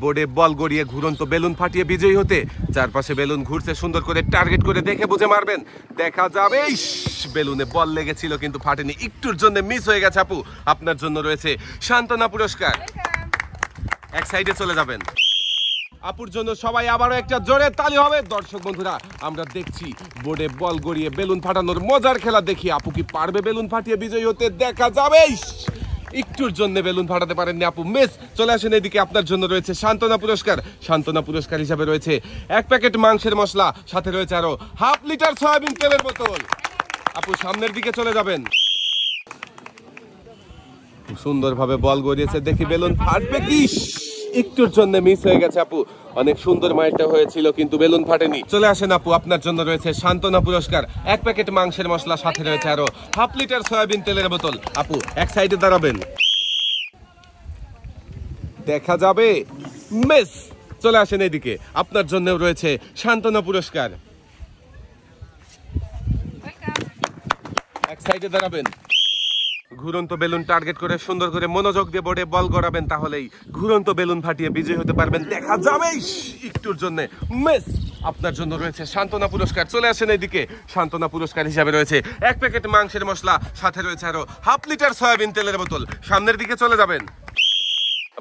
বোর্ডে বল গড়িয়ে ঘুরন্ত বেলুন ফাটিয়ে বিজয়ী হতে। চারপাশে বেলুন ঘুরছে, সুন্দর করে টার্গেট করে দেখে বুঝে মারবেন। দেখা যাবে। বেলুনে বল লেগেছিল কিন্তু ফাটেনি, একটুর জন্য মিস হয়ে গেছে আপু। আপনার জন্য রয়েছে সান্ত্বনা পুরস্কার। এক সাইডে চলে যাবেন। আপুর জন্য সবাই আবারও একটা জোরে তালি হবে। দর্শক বন্ধুরা, আমরা দেখছি বোর্ডে বল গড়িয়ে বেলুন ফাটানোর মজার খেলা। দেখি আপু কি পারবে বেলুন ফাটিয়ে বিজয়ী হতে। দেখা যাবে। একটুর জন্য বেলুন ফাটাতে পারেননি আপু, মিস। চলে আসেন এদিকে, আপনার জন্য রয়েছে সান্ত্বনা পুরস্কার। সান্ত্বনা পুরস্কার হিসাবে রয়েছে 1 প্যাকেট মাংসের মশলা, সাথে রয়েছে আরো ½ লিটার সয়াবিন তেলের বোতল। আপু সামনের দিকে চলে যাবেন। সুন্দরভাবে বল গড়িয়েছে, দেখি বেলুন ফাটবে কি। একটুর জন্য মিস হয়ে গেছে আপু। অনেক সুন্দর মাইলটা হয়েছিল কিন্তু বেলুন ফাটেনি। চলে আসেন আপু, আপনার জন্য রয়েছে সান্ত্বনা পুরস্কার। 1 প্যাকেট মাংসের মশলা, সাথে রয়েছে আরো ½ লিটার সয়াবিন তেলের বোতল। আপু এক সাইডে দাঁড়াবেন। দেখা যাবে। মিস। চলে আসেন এদিকে, আপনার জন্য রয়েছে সান্ত্বনা পুরস্কার। এক সাইডে দাঁড়াবেন। ঘুরন্ত বেলুন টার্গেট করে সুন্দর করে মনোযোগ দিয়ে বোর্ডে বল গড়াবেন, তাহলেই ঘুরন্ত বেলুন ফাটিয়ে বিজয়ী হতে পারবেন। দেখা যাবে। একটুর জন্য মিস। আপনার জন্য রয়েছে সান্ত্বনা পুরস্কার। চলে আসেন এইদিকে, সান্ত্বনা পুরস্কার হিসাবে রয়েছে 1 প্যাকেট মাংসের মশলা, সাথে রয়েছে আরো ½ লিটার সয়াবিন তেলের বোতল। সামনের দিকে চলে যাবেন।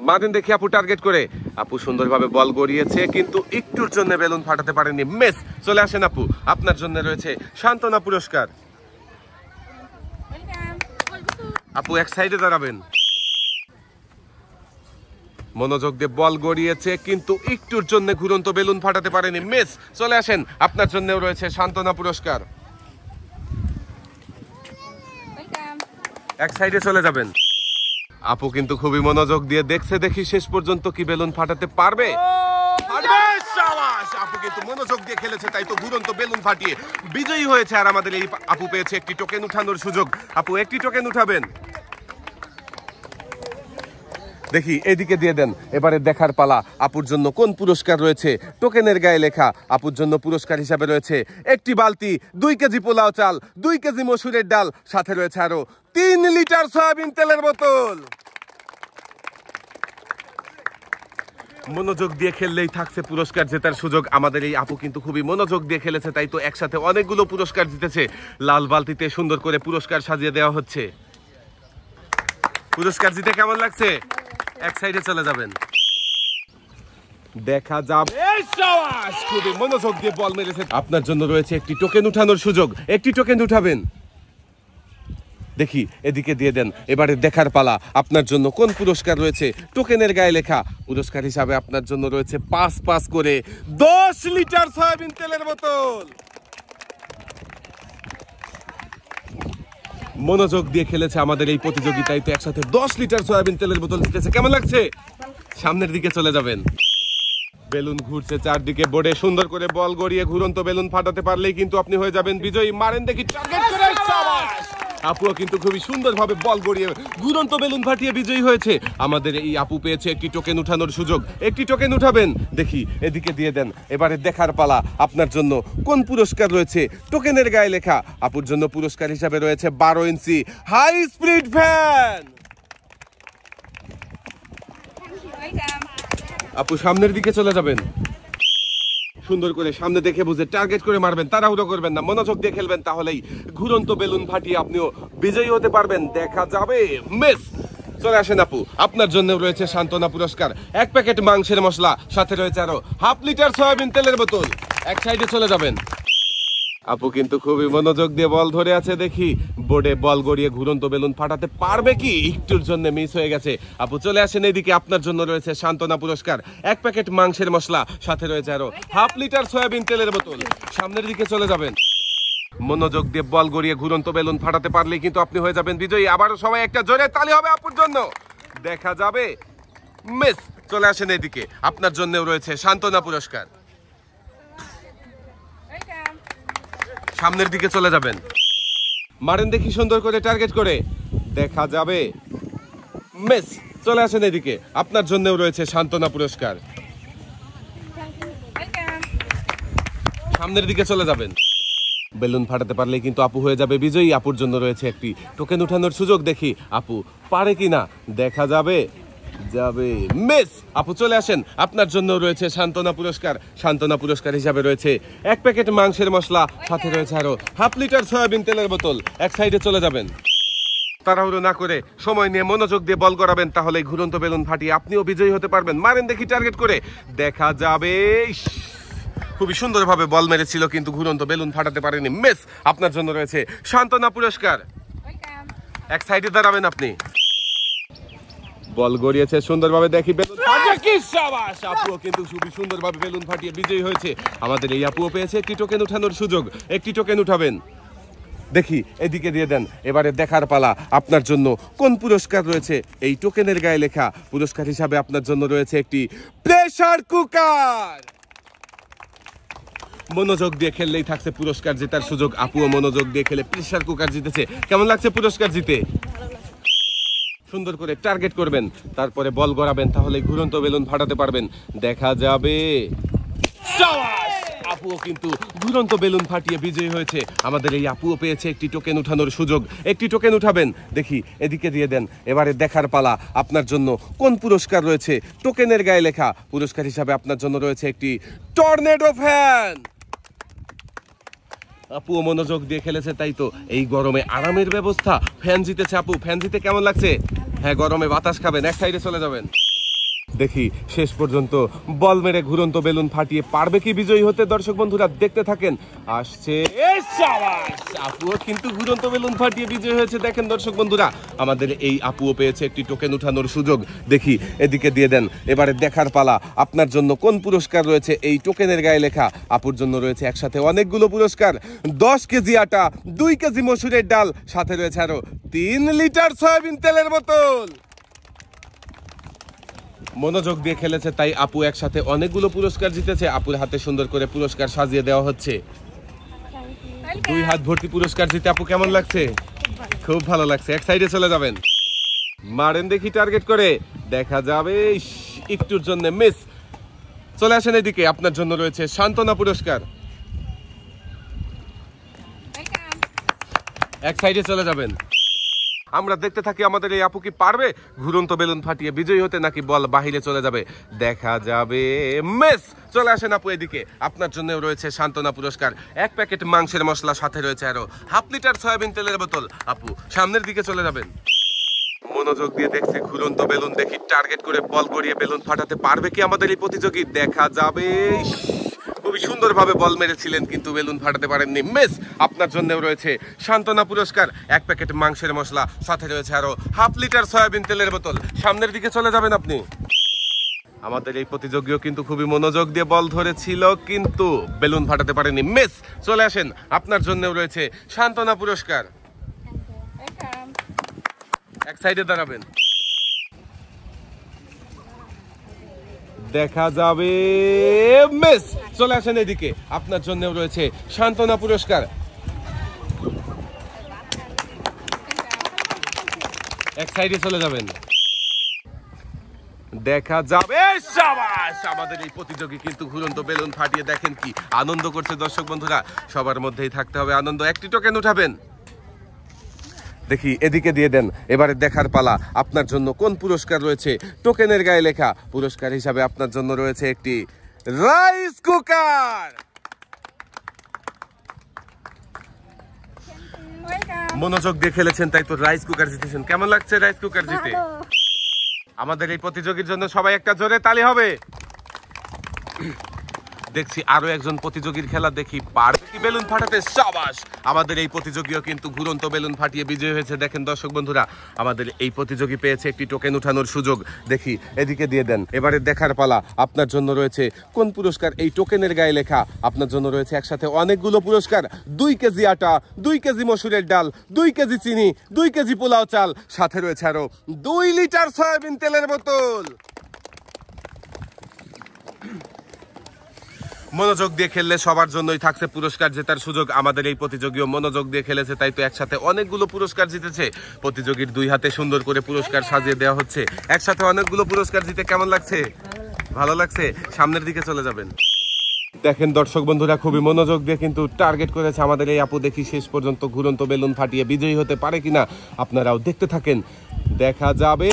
মাদিন দেখি আপু টার্গেট করে। আপু সুন্দরভাবে বল গড়িয়েছে কিন্তু একটুর জন্য বেলুন ফাটাতে পারেনি, মিস। চলে আসেন আপু, আপনার জন্য রয়েছে সান্ত্বনা পুরস্কার। আপু এক সাইডে দাঁড়াবেন। মনোযোগ দিয়ে বল গড়িয়েছে কিন্তু একটুর জন্য ঘুরন্ত বেলুন ফাটাতে পারেনি, মিস। চলে আসেন, আপনার জন্য রয়েছে সান্ত্বনা পুরস্কার। এক সাইডে চলে যাবেন। আপু কিন্তু খুবই মনোযোগ দিয়ে দেখছে, দেখি শেষ পর্যন্ত কি বেলুন ফাটাতে পারবে। আপু কিন্তু মনোযোগ দিয়ে খেলেছে, তাই তো ঘুরন্ত বেলুন ফাটিয়ে বিজয়ী হয়েছে। আর আমাদের এই আপু পেয়েছে একটি টোকেন উঠানোর সুযোগ। আপু একটি টোকেন উঠাবেন। দেখি এদিকে দিয়ে দেন। এবারে দেখার পালা, আপুর জন্য কোন পুরস্কার রয়েছে। টোকেনের গায়ে লেখা আপুর জন্য পুরস্কার হিসাবে রয়েছে 1টি বালতি, 2 কেজি পোলাও চাল, 2 কেজি মসুরের ডাল, সাথে রয়েছে আরো 3 লিটার সয়াবিন তেলের বোতল। মনোযোগ দিয়ে খেললেই থাকছে পুরস্কার জেতার সুযোগ। আমাদের এই আপু কিন্তু খুবই মনোযোগ দিয়ে খেলেছে, তাই তো একসাথে অনেকগুলো পুরস্কার জিতেছে। লাল বালতিতে সুন্দর করে পুরস্কার সাজিয়ে দেওয়া হচ্ছে। পুরস্কার জিতে কেমন লাগছে? এক সাইডে চলে যাবেন। দেখা যাবে। খুবই মনোযোগ দিয়ে বল মেরেছে। আপনার জন্য রয়েছে একটি টোকেন উঠানোর সুযোগ। একটি টোকেন উঠাবেন। দেখি এদিকে দিয়ে দেন। এবারে দেখার পালা, আপনার জন্য কোন পুরস্কার রয়েছে। টোকেনের গায়ে লেখা পুরস্কার হিসাবে আপনার জন্য রয়েছে 5 করে 10 লিটার সয়াবিন তেলের বোতল। মনোযোগ দিয়ে খেলেছে আমাদের এই প্রতিযোগিতায়, তো একসাথে 10 লিটার সয়াবিন তেলের বোতল জিতেছে। কেমন লাগছে? সামনের দিকে চলে যাবেন। বেলুন ঘুরছে চারদিকে, বোর্ডে সুন্দর করে বল গড়িয়ে ঘুরন্ত বেলুন ফাটাতে পারলেই কিন্তু আপনি হয়ে যাবেন বিজয়ী। মারেন দেখি টার্গেট করে। আপুও কিন্তু খুবই সুন্দরভাবে বল গড়িয়ে ঘুরন্ত বেলুন ফাটিয়ে বিজয়ী হয়েছে। আমাদের এই আপু পেয়েছে একটি টোকেন উঠানোর সুযোগ। একটি টোকেন উঠাবেন। দেখি এদিকে দিয়ে দেন। এবারে দেখার পালা, আপনার জন্য কোন পুরস্কার রয়েছে। টোকেনের গায়ে লেখা আপুর জন্য পুরস্কার হিসাবে রয়েছে 12 ইঞ্চি হাই স্পিড ফ্যান। আপু সামনের দিকে চলে যাবেন। সুন্দর করে সামনে দেখে বুঝে টার্গেট করে মারবেন, তাড়াহুড়ো করবেন না, মনোযোগ দিয়ে খেলবেন, তাহলেই ঘুরন্ত বেলুন ফাটিয়ে আপনিও বিজয়ী হতে পারবেন। দেখা যাবে। মিস। চলে আসেন আপু, আপনার জন্য রয়েছে সান্ত্বনা পুরস্কার। 1 প্যাকেট মাংসের মশলা, সাথে রয়েছে আরো ½ লিটার সয়াবিন তেলের বোতল। এক সাইডে চলে যাবেন। আপু কিন্তু খুবই মনোযোগ দিয়ে বল ধরে আছে। দেখি বোর্ডে বল গড়িয়ে ঘুরন্ত বেলুন ফাটাতে পারবে কি। একটুর জন্য মিস হয়ে গেছে। আপু চলে আসেন এদিকে, আপনার জন্য রয়েছে সান্ত্বনা পুরস্কার। 1 প্যাকেট মাংসের মশলা, সাথে রয়েছে আরো ½ লিটার সয়াবিন তেলের বোতল। সামনের দিকে চলে যাবেন। মনোযোগ দিয়ে বল গড়িয়ে ঘুরন্ত বেলুন ফাটাতে পারলেই কিন্তু আপনি হয়ে যাবেন বিজয়ী। আবারও সবাই একটা জোরে তালি হবে আপুর জন্য। দেখা যাবে। মিস। চলে আসেন এদিকে, আপনার জন্য রয়েছে সান্ত্বনা পুরস্কার। সামনের দিকে চলে যাবেন। মারেন দেখি সুন্দর করে টার্গেট করে। দেখা যাবে। মিস। চলে আসেন এদিকে, আপনার জন্যও রয়েছে সান্ত্বনা পুরস্কার। সামনের দিকে চলে যাবেন। বেলুন ফাটাতে পারলে কিন্তু আপু হয়ে যাবে বিজয়ী। আপুর জন্য রয়েছে একটি টোকেন উঠানোর সুযোগ। দেখি আপু পারে কিনা। দেখা যাবে। যাবে, মিস। আপু চলে আসেন, আপনার জন্য রয়েছে সান্ত্বনা পুরস্কার। সান্ত্বনা পুরস্কার হিসাবে রয়েছে 1 প্যাকেট মাংসের মশলা, সাথে রয়েছে আরো 1/2 লিটার সয়াবিন তেলের বোতল। এক সাইডে চলে যাবেন। তাড়াহুড়ো না করে সময় নিয়ে মনোযোগ দিয়ে বল করাবেন, তাহলে ঘুরন্ত বেলুন ফাটিয়ে আপনিও বিজয়ী হতে পারবেন। মারেন দেখি টার্গেট করে, দেখা যাবে। খুবই সুন্দরভাবে বল মেরেছিল কিন্তু ঘুরন্ত বেলুন ফাটাতে পারেনি, মিস। আপনার জন্য রয়েছে সান্ত্বনা পুরস্কার। এক সাইডে দাঁড়াবেন আপনি। বল গড়িয়েছে সুন্দরভাবে, দেখি বেলুন ফাটিয়ে কি শাবাশ! আপুও কিন্তু খুবই সুন্দরভাবে বেলুন ফাটিয়ে বিজয়ী হয়েছে। আমাদের এই আপুও পেয়েছে একটি টোকেন উঠানোর সুযোগ। একটি টোকেন উঠাবেন, দেখি এদিকে দিয়ে দেন। এবারে দেখার পালা, আপনার জন্য কোন পুরস্কার রয়েছে। এই টোকেনের গায়ে লেখা পুরস্কার হিসাবে আপনার জন্য রয়েছে একটি প্রেসার কুকার। মনোযোগ দিয়ে খেললেই থাকছে পুরস্কার জেতার সুযোগ। আপুও মনোযোগ দিয়ে খেলে প্রেসার কুকার জিতেছে। কেমন লাগছে পুরস্কার জিতে? সুন্দর করে টার্গেট করবেন, তারপরে বল গড়াবেন, তাহলে ঘুরন্ত বেলুন ফাটাতে পারবেন। দেখা যাবে। আপুও কিন্তু ঘুরন্ত বেলুন ফাটিয়ে বিজয়ী হয়েছে। আমাদের এই আপুও পেয়েছে একটি টোকেন উঠানোর সুযোগ। একটি টোকেন উঠাবেন, দেখি এদিকে দিয়ে দেন। এবারে দেখার পালা, আপনার জন্য কোন পুরস্কার রয়েছে। টোকেনের গায়ে লেখা পুরস্কার হিসাবে আপনার জন্য রয়েছে একটি টর্নেডো ফ্যান। আপুও মনোযোগ দিয়ে খেলেছে, তাই তো এই গরমে আরামের ব্যবস্থা। ফ্যান জিতেছে আপু। ফ্যান জিতে কেমন লাগছে? হ্যাঁ, গরমে বাতাস খাবেন। এক সাইডে চলে যাবেন। দেখি শেষ পর্যন্ত বল মেরে ঘুরন্ত বেলুন ফাটিয়ে পারবে কি বিজয়ী হতে। দর্শক বন্ধুরা দেখতে থাকেন, আসছে। আপুও কিন্তু ঘুরন্ত বেলুন ফাটিয়ে বিজয়ী হয়েছে। দেখেন দর্শক বন্ধুরা, আমাদের এই আপুও পেয়েছে একটি টোকেন উঠানোর সুযোগ। দেখি এদিকে দিয়ে দেন। এবারে দেখার পালা, আপনার জন্য কোন পুরস্কার রয়েছে। এই টোকেনের গায়ে লেখা আপুর জন্য রয়েছে একসাথে অনেকগুলো পুরস্কার। 10 কেজি আটা, 2 কেজি মসুরের ডাল, সাথে রয়েছে আরো 3 লিটার সয়াবিন তেলের বোতল। মনোযোগ দিয়ে খেলেছে, তাই আপু একসাথে অনেকগুলো পুরস্কার জিতেছে। আপুর হাতে সুন্দর করে পুরস্কার সাজিয়ে দেওয়া হচ্ছে। 2 হাত ভর্তি পুরস্কার জিতে আপু কেমন লাগছে? খুব ভালো লাগছে। এক সাইডে চলে যাবেন। মারেন দেখি টার্গেট করে, দেখা যাবে। একটুর জন্য মিস। চলে আসেন এদিকে, আপনার জন্য রয়েছে সান্ত্বনা পুরস্কার। এক সাইডে চলে যাবেন। আমরা দেখতে থাকি আমাদের এই আপু কি পারবে ঘুরন্ত বেলুন ফাটিয়ে বিজয়ী হতে, নাকি বল বাহিরে চলে যাবে। দেখা যাবে, মিস। চলে আসেন আপু এদিকে, আপনার জন্য রয়েছে সান্ত্বনা পুরস্কার। 1 প্যাকেট মাংসের মশলা, সাথে রয়েছে আরো 1/2 লিটার সয়াবিন তেলের বোতল। আপু সামনের দিকে চলে যাবেন। মনোযোগ দিয়ে দেখছে ঘুরন্ত বেলুন, দেখি টার্গেট করে বল গড়িয়ে বেলুন ফাটাতে পারবে কি আমাদের এই প্রতিযোগী। দেখা যাবে। খুবই সুন্দরভাবে বল মেরেছিলেন কিন্তু বেলুন ফাটাতে পারেননি, মিস। আপনার জন্য রয়েছে সান্ত্বনা পুরস্কার। 1 প্যাকেট মাংসের মশলা, সাথে রয়েছে আরো 1/2 লিটার সয়াবিন তেলের বোতল। সামনের দিকে চলে যাবেন আপনি। আমাদের এই প্রতিযোগীও কিন্তু খুবই মনোযোগ দিয়ে বল ধরেছিল কিন্তু বেলুন ফাটাতে পারেনি, মিস। চলে আসেন, আপনার জন্য রয়েছে সান্ত্বনা পুরস্কার। এক সাইডে দাঁড়াবেন। দেখা যাবে, মিস। চলে আসেন এদিকে, আপনার জন্য রয়েছে সান্ত্বনা পুরস্কার। এক সাইডে চলে যাবেন। দেখা যাবে। শাবাশ! আমাদের এই প্রতিযোগী কিন্তু ঘুরন্ত বেলুন ফাটিয়ে দেখেন কি আনন্দ করছে। দর্শক বন্ধুরা, সবার মধ্যেই থাকতে হবে আনন্দ। একটি টোকেন উঠাবেন, দেখি এদিকে দিয়ে দেন। এবারে দেখার পালা, আপনার জন্য কোন পুরস্কার রয়েছে। টোকেনের গায়ে লেখা পুরস্কার হিসাবে আপনার জন্য রয়েছে একটি রাইস কুকার। মনোযোগ দিয়ে খেলেছেন, তাই তো রাইস কুকার জিতেছেন। কেমন লাগছে রাইস কুকার জিতে? আমাদের এই প্রতিযোগীর জন্য সবাই একটা জোরে তালি হবে। দেখছি আরো একজন প্রতিযোগীর খেলা, দেখি পারবে কি বেলুন ফাটাতে। শাবাশ! আমাদের এই প্রতিযোগীও কিন্তু ঘুরন্ত বেলুন ফাটিয়ে বিজয়ী হয়েছে। দেখেন দর্শক বন্ধুরা, আমাদের এই প্রতিযোগী পেয়েছে একটি টোকেন উঠানোর সুযোগ। দেখি এদিকে দিয়ে দেন। এবারে দেখার পালা, আপনার জন্য রয়েছে কোন পুরস্কার। এই টোকেনের গায়ে লেখা আপনার জন্য রয়েছে একসাথে অনেকগুলো পুরস্কার। 2 কেজি আটা, 2 কেজি মসুরের ডাল, 2 কেজি চিনি, 2 কেজি পোলাও চাল, সাথে রয়েছে আরো 2 লিটার সয়াবিন তেলের বোতল। মনোযোগ দিয়ে খেললে সবার জন্যই থাকছে পুরস্কার জেতার সুযোগ। আমাদের এই প্রতিযোগীও মনোযোগ দিয়ে খেলেছে, তাই তো একসাথে অনেকগুলো পুরস্কার জিতেছে। প্রতিযোগীর 2 হাতে সুন্দর করে পুরস্কার সাজিয়ে দেওয়া হচ্ছে। একসাথে অনেকগুলো পুরস্কার জিতে কেমন লাগছে? ভালো লাগছে। সামনের দিকে চলে যাবেন। দেখেন দর্শক বন্ধুরা, খুবই মনোযোগ দিয়ে কিন্তু টার্গেট করেছে আমাদের এই আপু। দেখি শেষ পর্যন্ত ঘুরন্ত বেলুন ফাটিয়ে বিজয়ী হতে পারে কিনা, আপনারাও দেখতে থাকেন, দেখা যাবে।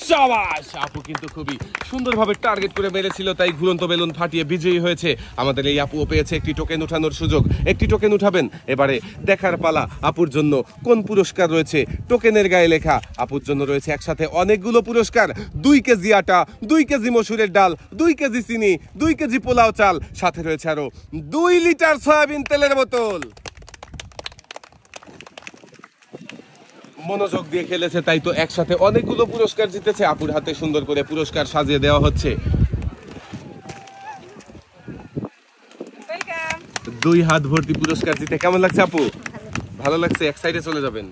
শাবাশ! আপু কিন্তু খুবই সুন্দরভাবে টার্গেট করে মেরেছিল, তাই ঘুরন্ত বেলুন ফাটিয়ে বিজয়ী হয়েছে আমাদের এই আপুও পেয়েছে একটি টোকেন উঠানোর সুযোগ। একটি টোকেন উঠাবেন। এবারে দেখার পালা আপুর জন্য কোন পুরস্কার রয়েছে। টোকেনের গায়ে লেখা আপুর জন্য রয়েছে একসাথে অনেকগুলো পুরস্কার। 2 কেজি আটা, 2 কেজি মসুরের ডাল, 2 কেজি চিনি, 2 কেজি পোলাও চাল, সাথে রয়েছে আরো 2 লিটার সয়াবিন তেলের বোতল। মনোযোগ দিয়ে খেলেছে, তাই তো একসাথে অনেকগুলো পুরস্কার জিতেছে। আপুর হাতে সুন্দর করে পুরস্কার সাজিয়ে দেওয়া হচ্ছে। 2 হাত ভর্তি পুরস্কার জিতে কেমন লাগছে আপু? ভালো লাগছে। এক সাইডে চলে যাবেন।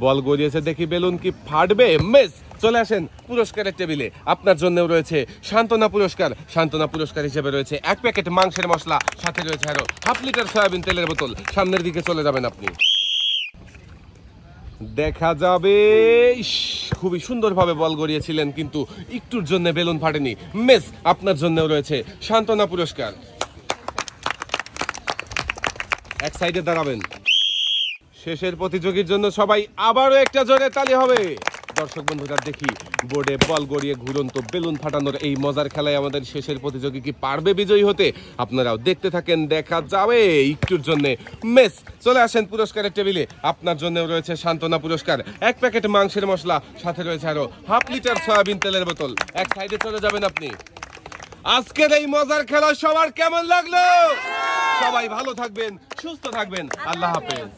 বল গড়িয়েছে, দেখি বেলুন কি ফাটবে। মিস! চলে আসেন পুরস্কারের টেবিলে। আপনার জন্য রয়েছে সান্ত্বনা পুরস্কার। সান্ত্বনা পুরস্কার হিসেবে রয়েছে 1 প্যাকেট মাংসের মশলা, সাথে রয়েছে আরো 1/2 লিটার সয়াবিন তেলের বোতল। সামনের দিকে চলে যাবেন আপনি, দেখা যাবে। খুবই সুন্দরভাবে বল গড়িয়েছিলেন, কিন্তু একটুর জন্য বেলুন ফাটেনি। মিস! আপনার জন্য রয়েছে সান্ত্বনা পুরস্কার। এক সাইডে দাঁড়াবেন। শেষের প্রতিযোগীর জন্য সবাই আবারও একটা জোরে তালি হবে। দর্শক বন্ধুরা, দেখি বোর্ডে বল গড়িয়ে ঘুরন্ত বেলুন ফাটানোর এই মজার খেলায় আমাদের শেষের প্রতিযোগী কি পারবে বিজয়ী হতে, আপনারাও দেখতে থাকেন, দেখা যাবে। একটুর জন্য মেস! চলে আসেন পুরস্কারের টেবিলে। আপনার জন্য রয়েছে সান্ত্বনা পুরস্কার, 1 প্যাকেট মাংসের মশলা, সাথে রয়েছে আরো 1/2 লিটার সয়াবিন তেলের বোতল। এক সাইডে চলে যাবেন আপনি। আজকের এই মজার খেলা সবার কেমন লাগলো? সবাই ভালো থাকবেন, সুস্থ থাকবেন। আল্লাহ হাফেজ।